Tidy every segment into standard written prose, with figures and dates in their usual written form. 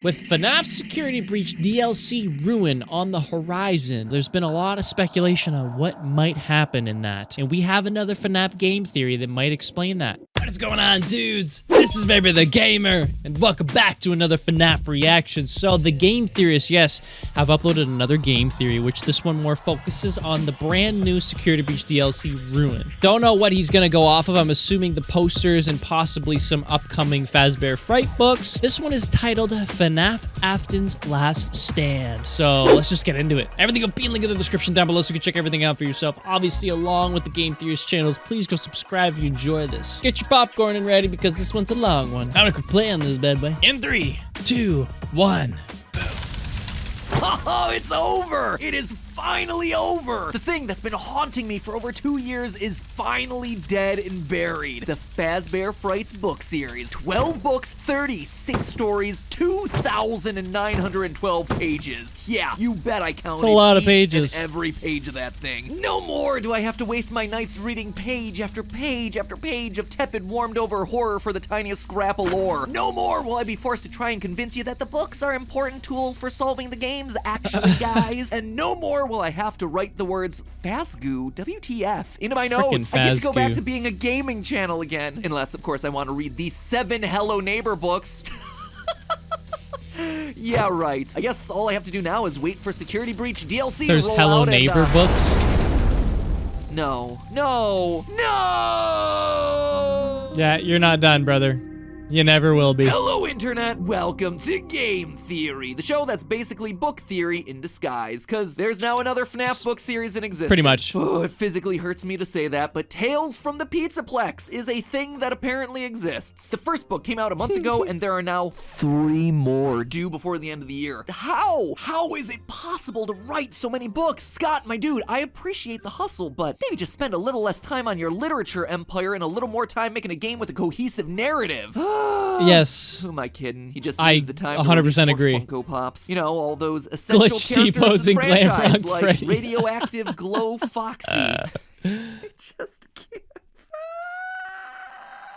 With FNAF Security Breach DLC Ruin on the horizon, there's been a lot of speculation on what might happen in that, and we have another FNAF Game Theory that might explain that. What is going on, dudes? This is Baby the Gamer, and welcome back to another FNAF reaction. So the Game Theorists, yes, have uploaded another Game Theory, which this one more focuses on the brand new Security Breach DLC Ruin. Don't know what he's gonna go off of. I'm assuming the posters and possibly some upcoming Fazbear Fright books. This one is titled FNAF Afton's Last Stand. So let's just get into it. Everything will be in link in the description down below so you can check everything out for yourself. Obviously, along with the Game Theorists channels, please go subscribe if you enjoy this. Get your popcorn and ready because this one's a long one. I'm gonna quit playing this bad boy. In 3, 2, 1. Oh, it's over! It is finally over! The thing that's been haunting me for over 2 years is finally dead and buried. The Fazbear Frights book series. 12 books, 36 stories, 2,912 pages. Yeah, you bet I counted a lot of each pages. and every page of that thing. No more do I have to waste my nights reading page after page after page of tepid, warmed-over horror for the tiniest scrap of lore. No more will I be forced to try and convince you that the books are important tools for solving the games, actually, guys. And no more will I have to write the words Fazgoo, WTF, into my notes. I get to go back to being a gaming channel again. Unless, of course, I want to read these 7 Hello Neighbor books. Yeah, right. I guess all I have to do now is wait for Security Breach DLC There's to roll Hello out Neighbor and, books? No. No! No! Yeah, you're not done, brother. You never will be. Hello, Internet. Welcome to Game Theory, the show that's basically book theory in disguise, because there's now another FNAF book series in existence. Pretty much. Oh, it physically hurts me to say that, but Tales from the Pizzaplex is a thing that apparently exists. The first book came out a month ago, and there are now 3 more due before the end of the year. How? How is it possible to write so many books? Scott, my dude, I appreciate the hustle, but maybe just spend a little less time on your literature empire and a little more time making a game with a cohesive narrative. Yes. Who am I kidding? He just I used the time 100% to agree. Funko Pops. You know, all those essential Glitch characters T-posing of the Glam franchise, Rock like Freddy. Radioactive Glow Foxy. I just can't.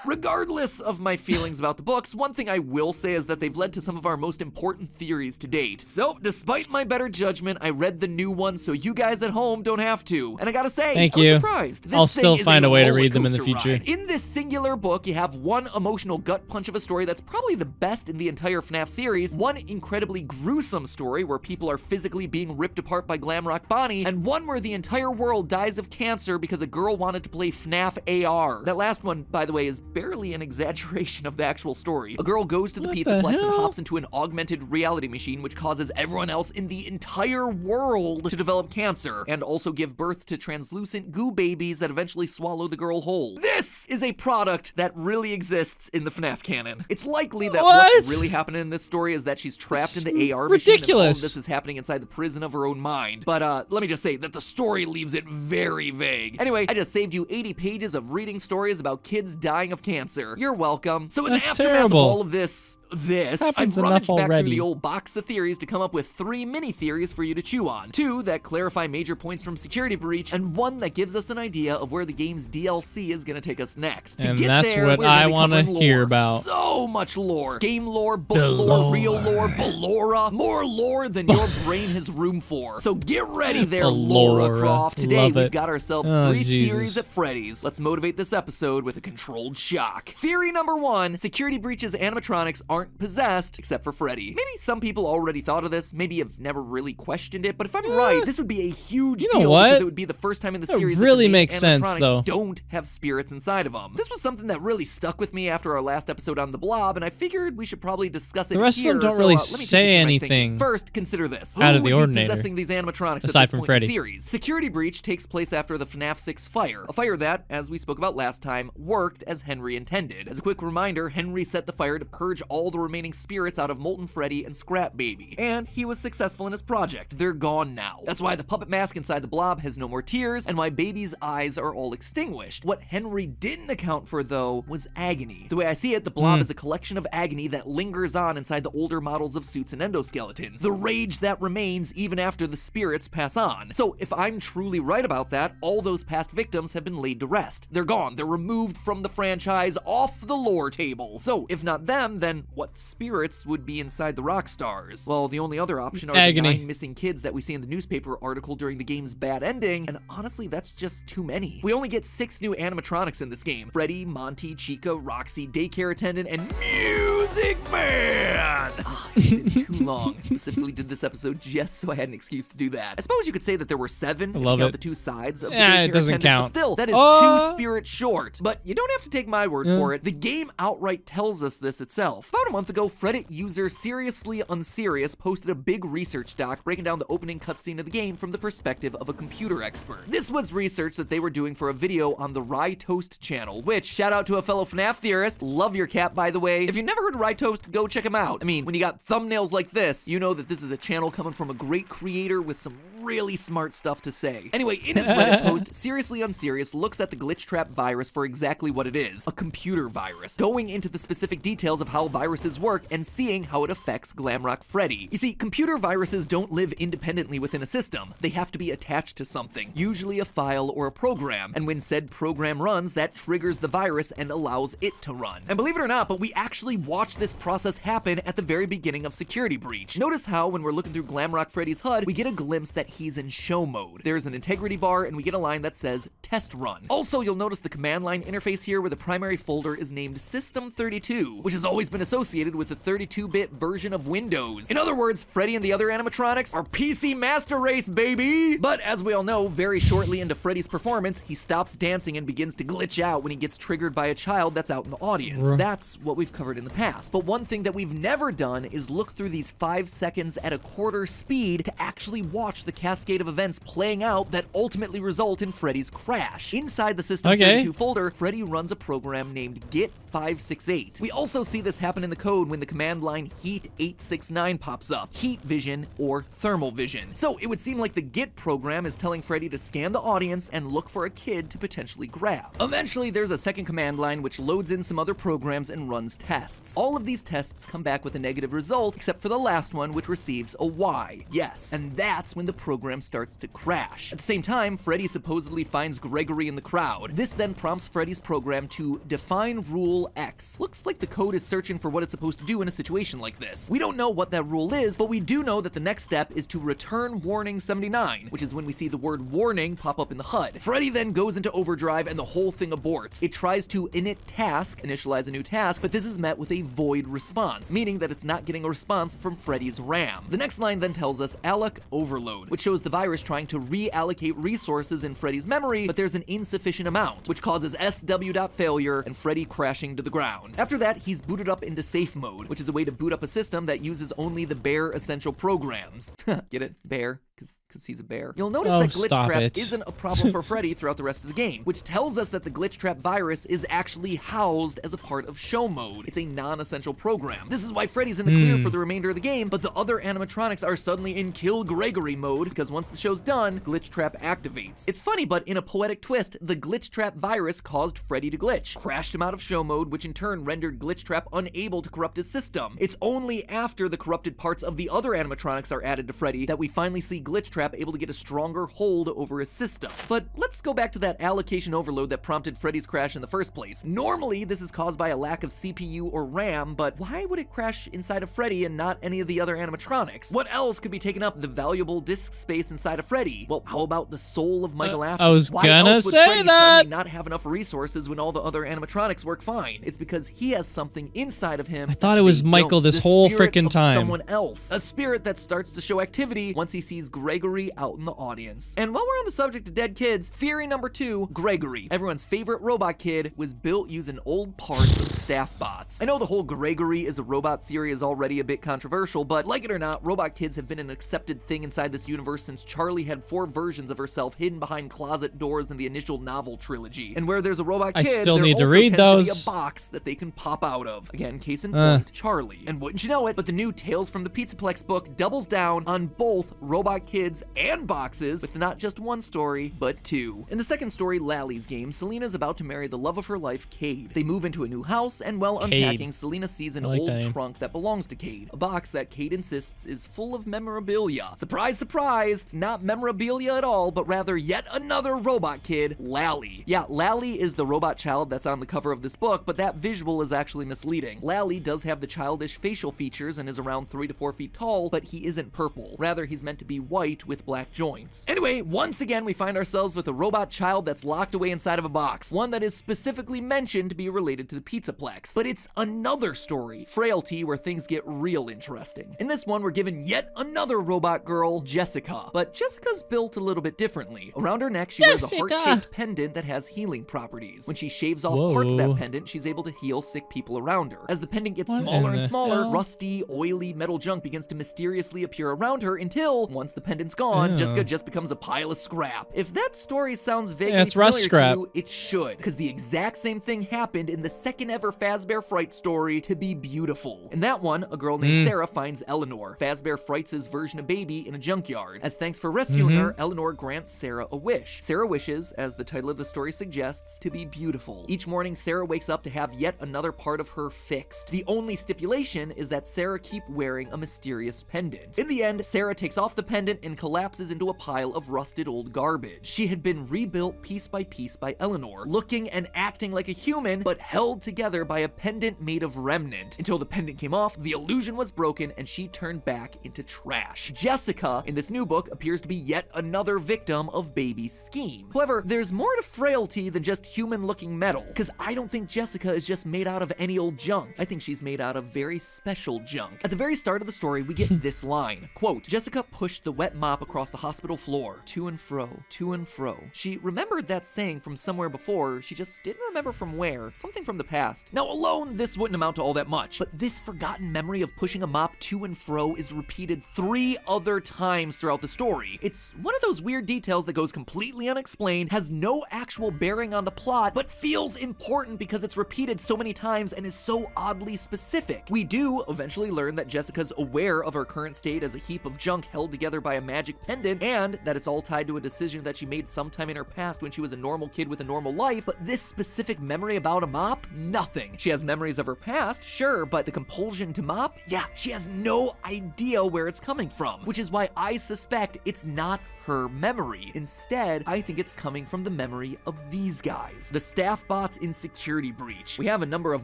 Regardless of my feelings about the books, one thing I will say is that they've led to some of our most important theories to date. So, despite my better judgment, I read the new one so you guys at home don't have to. And I gotta say, Thank I was you. surprised. This I'll thing still is find a way to roller read them in the coaster future. ride. In this singular book, you have one emotional gut punch of a story that's probably the best in the entire FNAF series, one incredibly gruesome story where people are physically being ripped apart by Glamrock Bonnie, and one where the entire world dies of cancer because a girl wanted to play FNAF AR. That last one, by the way, is barely an exaggeration of the actual story. A girl goes to the Pizzaplex and hops into an augmented reality machine which causes everyone else in the entire world to develop cancer and also give birth to translucent goo babies that eventually swallow the girl whole. This is a product that really exists in the FNAF canon. It's likely that what's really happening in this story is that she's trapped in the AR machine and all of this is happening inside the prison of her own mind. But let me just say that the story leaves it very vague. Anyway, I just saved you 80 pages of reading stories about kids dying of cancer. You're welcome. So in the aftermath of all of this, I've rummaged back through the old box of theories to come up with 3 mini theories for you to chew on. 2 that clarify major points from Security Breach, and 1 that gives us an idea of where the game's DLC is gonna take us next. And that's what I want to hear about. So much lore. Game lore, book lore, real lore, Ballora. More lore than your brain has room for. So get ready there, Laura Croft. Today we've got ourselves 3 theories at Freddys. Let's motivate this episode with a controlled shock. Theory number 1, Security Breach's animatronics aren't possessed, except for Freddy. Maybe some people already thought of this, maybe have never really questioned it, but if I'm right, this would be a huge deal because it would be the first time in the series that really the makes sense, though. Don't have spirits inside of them. This was something that really stuck with me after our last episode on the Blob, and I figured we should probably discuss it here. The rest of them don't really say anything. First, consider this. Out of the Who would be ordinary. possessing these animatronics Aside at this from point Freddy. in the series? Security Breach takes place after the FNAF 6 fire. A fire that, as we spoke about last time, worked as Henry intended. As a quick reminder, Henry set the fire to purge all the remaining spirits out of Molten Freddy and Scrap Baby. And he was successful in his project. They're gone now. That's why the puppet mask inside the blob has no more tears, and why Baby's eyes are all extinguished. What Henry didn't account for, though, was agony. The way I see it, the blob is a collection of agony that lingers on inside the older models of suits and endoskeletons. The rage that remains even after the spirits pass on. So if I'm truly right about that, all those past victims have been laid to rest. They're gone. They're removed from the franchise, off the lore table. So if not them, then what what spirits would be inside the rock stars. Well, the only other option are Agony. the 9 missing kids that we see in the newspaper article during the game's bad ending, and honestly, that's just too many. We only get 6 new animatronics in this game: Freddy, Monty, Chica, Roxy, daycare attendant, and Music Man! It's been too long. Specifically did this episode just so I had an excuse to do that. I suppose you could say that there were 7 if you count the 2 sides of the daycare it doesn't attendant, count. but still, that is 2 spirits short. But you don't have to take my word for it. The game outright tells us this itself. About a month ago, Reddit user Seriously Unserious posted a big research doc breaking down the opening cutscene of the game from the perspective of a computer expert. This was research that they were doing for a video on the Rye Toast channel, which, shout out to a fellow FNAF theorist, love your cat by the way. If you've never heard of Rye Toast, go check him out. I mean, when you got thumbnails like this, you know that this is a channel coming from a great creator with some really smart stuff to say. Anyway, in his Reddit post, Seriously Unserious looks at the glitch trap virus for exactly what it is: a computer virus, going into the specific details of how viruses work and seeing how it affects Glamrock Freddy. You see, computer viruses don't live independently within a system. They have to be attached to something, usually a file or a program, and when said program runs, that triggers the virus and allows it to run. And believe it or not, but we actually watch this process happen at the very beginning of Security Breach. Notice how when we're looking through Glamrock Freddy's HUD, we get a glimpse that he's in show mode. There's an integrity bar and we get a line that says test run. Also, you'll notice the command line interface here where the primary folder is named System32, which has always been associated with the 32-bit version of Windows. In other words, Freddy and the other animatronics are PC master race, baby! But as we all know, very shortly into Freddy's performance, he stops dancing and begins to glitch out when he gets triggered by a child that's out in the audience. That's what we've covered in the past. But one thing that we've never done is look through these 5 seconds at a quarter speed to actually watch the cascade of events playing out that ultimately result in Freddy's crash. Inside the System32 folder, Freddy runs a program named Git568. We also see this happen in the code when the command line Heat869 pops up: heat vision or thermal vision. So it would seem like the Git program is telling Freddy to scan the audience and look for a kid to potentially grab. Eventually, there's a second command line which loads in some other programs and runs tests. All of these tests come back with a negative result, except for the last one, which receives a Y. Yes, and that's when the program starts to crash. At the same time, Freddy supposedly finds Gregory in the crowd. This then prompts Freddy's program to define rule X. Looks like the code is searching for what it's supposed to do in a situation like this. We don't know what that rule is, but we do know that the next step is to return warning 79, which is when we see the word warning pop up in the HUD. Freddy then goes into overdrive and the whole thing aborts. It tries to init task, initialize a new task, but this is met with a void response, meaning that it's not getting a response from Freddy's RAM. The next line then tells us alloc overload, which shows the virus trying to reallocate resources in Freddy's memory, but there's an insufficient amount, which causes SW.failure and Freddy crashing to the ground. After that, he's booted up into safe mode, which is a way to boot up a system that uses only the bare essential programs. Get it? Bare? Because he's a bear. You'll notice that Glitch Trap isn't a problem for Freddy throughout the rest of the game, which tells us that the Glitch Trap virus is actually housed as a part of show mode. It's a non-essential program. This is why Freddy's in the clear for the remainder of the game, but the other animatronics are suddenly in Kill Gregory mode, because once the show's done, Glitch Trap activates. It's funny, but in a poetic twist, the Glitch Trap virus caused Freddy to glitch, crashed him out of show mode, which in turn rendered Glitch Trap unable to corrupt his system. It's only after the corrupted parts of the other animatronics are added to Freddy that we finally see Glitch Trap able to get a stronger hold over his system. But let's go back to that allocation overload that prompted Freddy's crash in the first place. Normally, this is caused by a lack of CPU or RAM, but why would it crash inside of Freddy and not any of the other animatronics? What else could be taking up the valuable disk space inside of Freddy? Well, how about the soul of Michael Afton? I was gonna say Freddy that! suddenly not have enough resources when all the other animatronics work fine? It's because he has something inside of him. I thought it was Michael this whole freaking time. Someone else. A spirit that starts to show activity once he sees Gregory out in the audience. And while we're on the subject of dead kids, theory number 2, Gregory, everyone's favorite robot kid, was built using old parts of staff bots. I know the whole Gregory is a robot theory is already a bit controversial, but like it or not, robot kids have been an accepted thing inside this universe since Charlie had 4 versions of herself hidden behind closet doors in the initial novel trilogy. And where there's a robot kid, I still there need to also read tends to those. be a box that they can pop out of. Again, case in point, Charlie. And wouldn't you know it, but the new Tales from the Pizzaplex book doubles down on both Robot robot kids and boxes with not just one story, but two. In the second story, Lally's game, Selena's about to marry the love of her life, Cade. They move into a new house, and while unpacking, Selena sees an old trunk that belongs to Cade, a box that Cade insists is full of memorabilia. Surprise, surprise, it's not memorabilia at all, but rather yet another robot kid, Lally. Yeah, Lally is the robot child that's on the cover of this book, but that visual is actually misleading. Lally does have the childish facial features and is around 3 to 4 feet tall, but he isn't purple. Rather, he's meant to be white with black joints. Anyway, once again, we find ourselves with a robot child that's locked away inside of a box, one that is specifically mentioned to be related to the Pizzaplex. But it's another story, Frailty, where things get real interesting. In this one, we're given yet another robot girl, Jessica. But Jessica's built a little bit differently. Around her neck, she wears a heart-shaped pendant that has healing properties. When she shaves off parts of that pendant, she's able to heal sick people around her. As the pendant gets smaller and smaller, rusty, oily metal junk begins to mysteriously appear around her until, once the pendant's gone, Jessica just becomes a pile of scrap. If that story sounds vaguely familiar to you, it should, because the exact same thing happened in the second ever Fazbear Frights story, To Be Beautiful. In that one, a girl named Sarah finds Eleanor, Fazbear Frights' version of baby, in a junkyard. As thanks for rescuing her, Eleanor grants Sarah a wish. Sarah wishes, as the title of the story suggests, to be beautiful. Each morning, Sarah wakes up to have yet another part of her fixed. The only stipulation is that Sarah keep wearing a mysterious pendant. In the end, Sarah takes off the pendant and collapses into a pile of rusted old garbage. She had been rebuilt piece by Eleanor, looking and acting like a human, but held together by a pendant made of remnant. Until the pendant came off, the illusion was broken, and she turned back into trash. Jessica, in this new book, appears to be yet another victim of Baby's scheme. However, there's more to Frailty than just human-looking metal, because I don't think Jessica is just made out of any old junk. I think she's made out of very special junk. At the very start of the story, we get this line, quote, Jessica pushed the wet mop across the hospital floor, to and fro, to and fro. She remembered that saying from somewhere before, she just didn't remember from where, something from the past. Now alone, this wouldn't amount to all that much, but this forgotten memory of pushing a mop to and fro is repeated 3 other times throughout the story. It's one of those weird details that goes completely unexplained, has no actual bearing on the plot, but feels important because it's repeated so many times and is so oddly specific. We do eventually learn that Jessica's aware of her current state as a heap of junk held together by a magic pendant, and that it's all tied to a decision that she made sometime in her past when she was a normal kid with a normal life, but this specific memory about a mop? Nothing. She has memories of her past, sure, but the compulsion to mop? Yeah, she has no idea where it's coming from, which is why I suspect it's not her memory. Instead, I think it's coming from the memory of these guys, the staff bots in Security Breach. We have a number of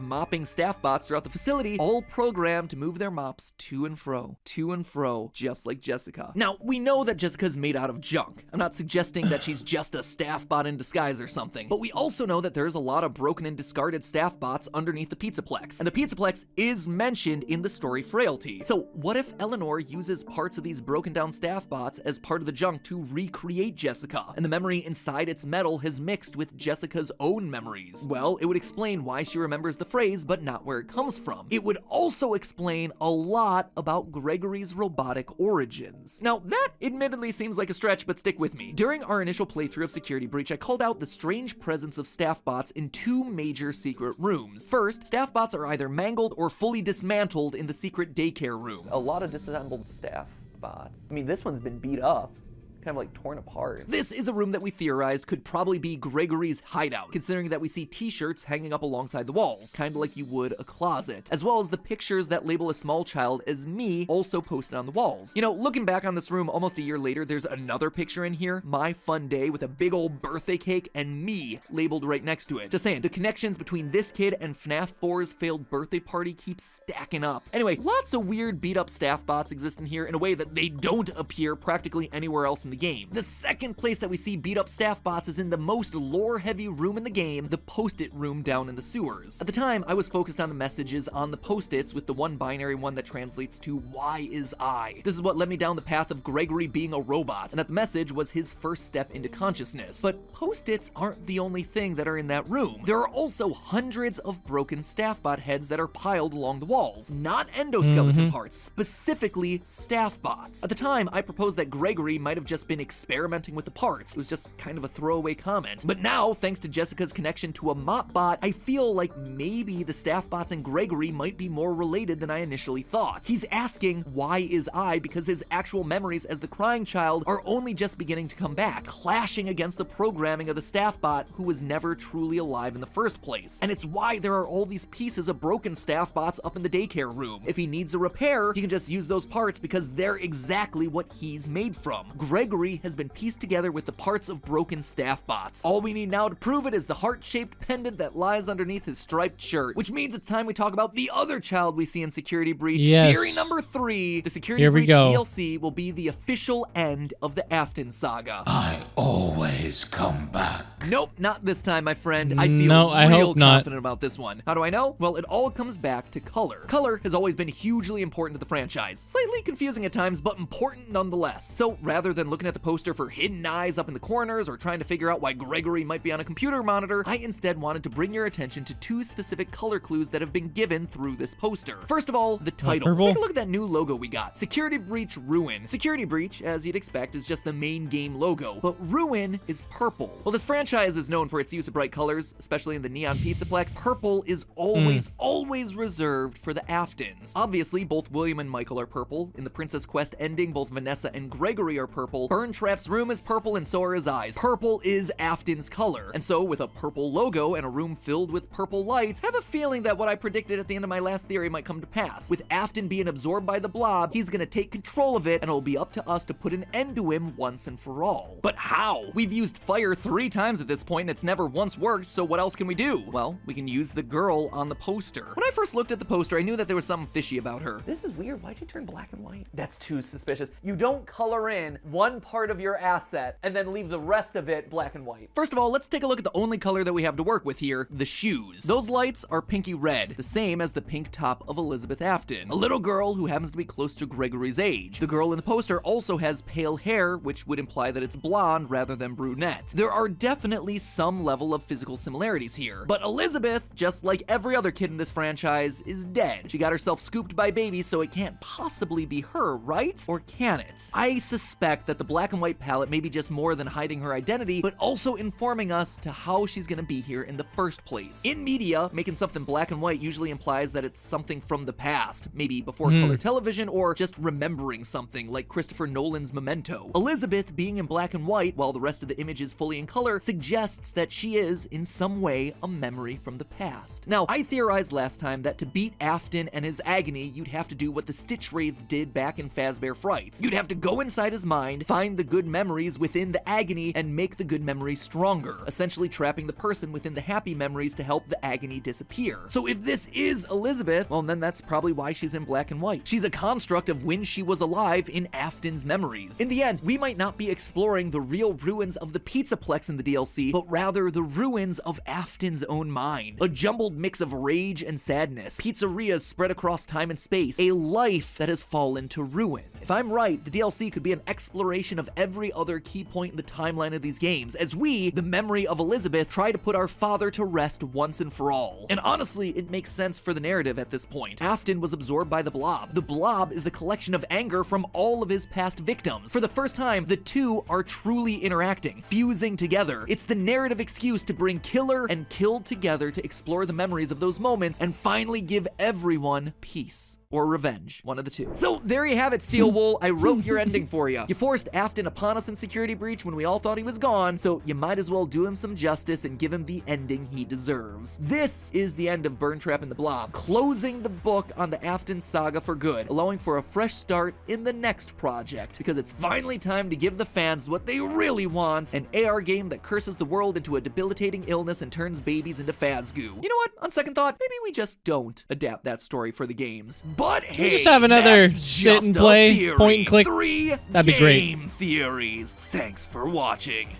mopping staff bots throughout the facility, all programmed to move their mops to and fro, just like Jessica. Now, we know that Jessica's made out of junk. I'm not suggesting that she's just a staff bot in disguise or something, but we also know that there's a lot of broken and discarded staff bots underneath the Pizzaplex, and the Pizzaplex is mentioned in the story Frailty. So what if Eleanor uses parts of these broken down staff bots as part of the junk to recreate Jessica, and the memory inside its metal has mixed with Jessica's own memories? Well, it would explain why she remembers the phrase, but not where it comes from. It would also explain a lot about Gregory's robotic origins. Now, that admittedly seems like a stretch, but stick with me. During our initial playthrough of Security Breach, I called out the strange presence of staff bots in 2 major secret rooms. First, staff bots are either mangled or fully dismantled in the secret daycare room. A lot of disassembled staff bots. I mean, this one's been beat up. Kind of like torn apart. This is a room that we theorized could probably be Gregory's hideout, considering that we see t-shirts hanging up alongside the walls, kind of like you would a closet, as well as the pictures that label a small child as me also posted on the walls. You know, looking back on this room almost a year later, there's another picture in here, my fun day, with a big old birthday cake and me labeled right next to it. Just saying, the connections between this kid and FNAF 4's failed birthday party keep stacking up. Anyway, lots of weird beat up staff bots exist in here in a way that they don't appear practically anywhere else in the game. The second place that we see beat up staff bots is in the most lore heavy room in the game, the post-it room down in the sewers. At the time, I was focused on the messages on the post-its, with the one binary one that translates to "Why is I?" This is what led me down the path of Gregory being a robot, and that the message was his first step into consciousness. But post-its aren't the only thing that are in that room. There are also hundreds of broken staff bot heads that are piled along the walls, not endoskeleton parts, specifically staff bots. At the time, I proposed that Gregory might have just just been experimenting with the parts. It was just kind of a throwaway comment. But now, thanks to Jessica's connection to a mop bot, I feel like maybe the staff bots and Gregory might be more related than I initially thought. He's asking, why is I? Because his actual memories as the crying child are only just beginning to come back, clashing against the programming of the staff bot who was never truly alive in the first place. And it's why there are all these pieces of broken staff bots up in the daycare room. If he needs a repair, he can just use those parts because they're exactly what he's made from. Gregory has been pieced together with the parts of broken staff bots. All we need now to prove it is the heart-shaped pendant that lies underneath his striped shirt, which means it's time we talk about the other child we see in Security Breach. Yes. Theory number 3, the Security Here we Breach go. DLC will be the official end of the Afton Saga. I always come back. Nope, not this time, my friend. I feel No, I real hope not. confident about this one. How do I know? Well, it all comes back to color. Color has always been hugely important to the franchise. Slightly confusing at times, but important nonetheless. So rather than looking at the poster for hidden eyes up in the corners or trying to figure out why Gregory might be on a computer monitor, I instead wanted to bring your attention to 2 specific color clues that have been given through this poster. First of all, the title. Purple? Take a look at that new logo we got. Security Breach Ruin. Security Breach, as you'd expect, is just the main game logo, but Ruin is purple. Well, this franchise is known for its use of bright colors, especially in the neon pizzaplex. Purple is always reserved for the Aftons. Obviously, both William and Michael are purple. In the Princess Quest ending, both Vanessa and Gregory are purple. Burntrap's room is purple and so are his eyes. Purple is Afton's color. And so, with a purple logo and a room filled with purple lights, I have a feeling that what I predicted at the end of my last theory might come to pass. With Afton being absorbed by the blob, he's gonna take control of it, and it'll be up to us to put an end to him once and for all. But how? We've used fire 3 times at this point, and it's never once worked, so what else can we do? Well, we can use the girl on the poster. When I first looked at the poster, I knew that there was something fishy about her. This is weird. Why'd you turn black and white? That's too suspicious. You don't color in one part of your asset and then leave the rest of it black and white. First of all, let's take a look at the only color that we have to work with here, the shoes. Those lights are pinky red, the same as the pink top of Elizabeth Afton, a little girl who happens to be close to Gregory's age. The girl in the poster also has pale hair, which would imply that it's blonde rather than brunette. There are definitely some level of physical similarities here, but Elizabeth, just like every other kid in this franchise, is dead. She got herself scooped by babies, so it can't possibly be her, right? Or can it? I suspect that the black and white palette may be just more than hiding her identity, but also informing us to how she's gonna be here in the first place. In media, making something black and white usually implies that it's something from the past, maybe before color television, or just remembering something like Christopher Nolan's Memento. Elizabeth being in black and white while the rest of the image is fully in color suggests that she is, in some way, a memory from the past. Now, I theorized last time that to beat Afton and his agony, you'd have to do what the Stitch Wraith did back in Fazbear Frights. You'd have to go inside his mind, find the good memories within the agony, and make the good memories stronger, essentially trapping the person within the happy memories to help the agony disappear. So if this is Elizabeth, well, then that's probably why she's in black and white. She's a construct of when she was alive in Afton's memories. In the end, we might not be exploring the real ruins of the Pizzaplex in the DLC, but rather the ruins of Afton's own mind. A jumbled mix of rage and sadness, pizzerias spread across time and space, a life that has fallen to ruin. If I'm right, the DLC could be an exploration of every other key point in the timeline of these games, as we, the memory of Elizabeth, try to put our father to rest once and for all. And honestly, it makes sense for the narrative at this point. Afton was absorbed by the blob. The blob is a collection of anger from all of his past victims. For the first time, the two are truly interacting, fusing together. It's the narrative excuse to bring killer and killed together to explore the memories of those moments and finally give everyone peace. Or revenge, one of the two. So there you have it, Steel Wool. I wrote your ending for you. You forced Afton upon us in Security Breach when we all thought he was gone, so you might as well do him some justice and give him the ending he deserves. This is the end of Burntrap and the Blob, closing the book on the Afton Saga for good, allowing for a fresh start in the next project, because it's finally time to give the fans what they really want, an AR game that curses the world into a debilitating illness and turns babies into Fazgoo. You know what? On second thought, maybe we just don't adapt that story for the games. But Can hey, we just have another that's sit and just a play, theory. point and click? 3 That'd be great. game theories. Thanks for watching.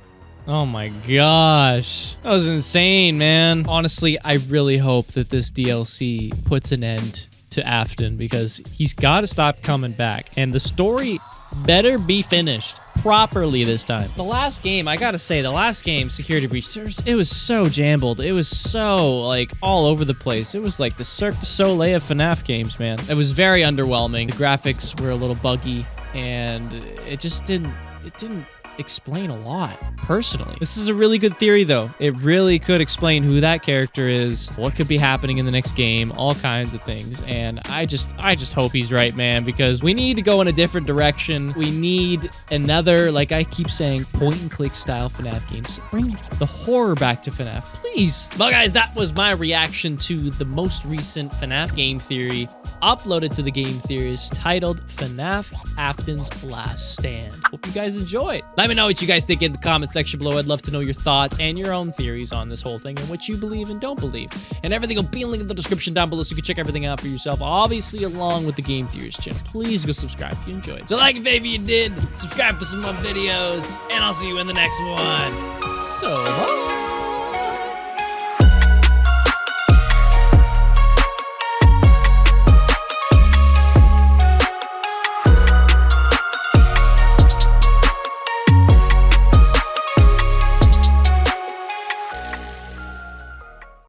Oh my gosh. That was insane, man. Honestly, I really hope that this DLC puts an end to Afton, because he's got to stop coming back. And the story better be finished properly this time. The last game, I gotta say, Security Breach, it was so jambled. It was so, like, all over the place. It was like the Cirque du Soleil of FNAF games, man. It was very underwhelming. The graphics were a little buggy, and it just didn't it didn't explain a lot, personally. This is a really good theory, though. It really could explain who that character is, what could be happening in the next game, all kinds of things. And I just hope he's right, man, because we need to go in a different direction. We need another, like I keep saying, point-and-click style FNAF games. Bring the horror back to FNAF, please. Well, guys, that was my reaction to the most recent FNAF Game Theory uploaded to the Game Theories, titled FNAF Afton's Last Stand. Hope you guys enjoyed. Let me know what you guys think in the comment section below. I'd love to know your thoughts and your own theories on this whole thing and what you believe and don't believe. And everything will be linked in the description down below so you can check everything out for yourself, obviously along with the Game Theories channel. Please go subscribe if you enjoyed. So like if you did, subscribe for some more videos, and I'll see you in the next one. So long.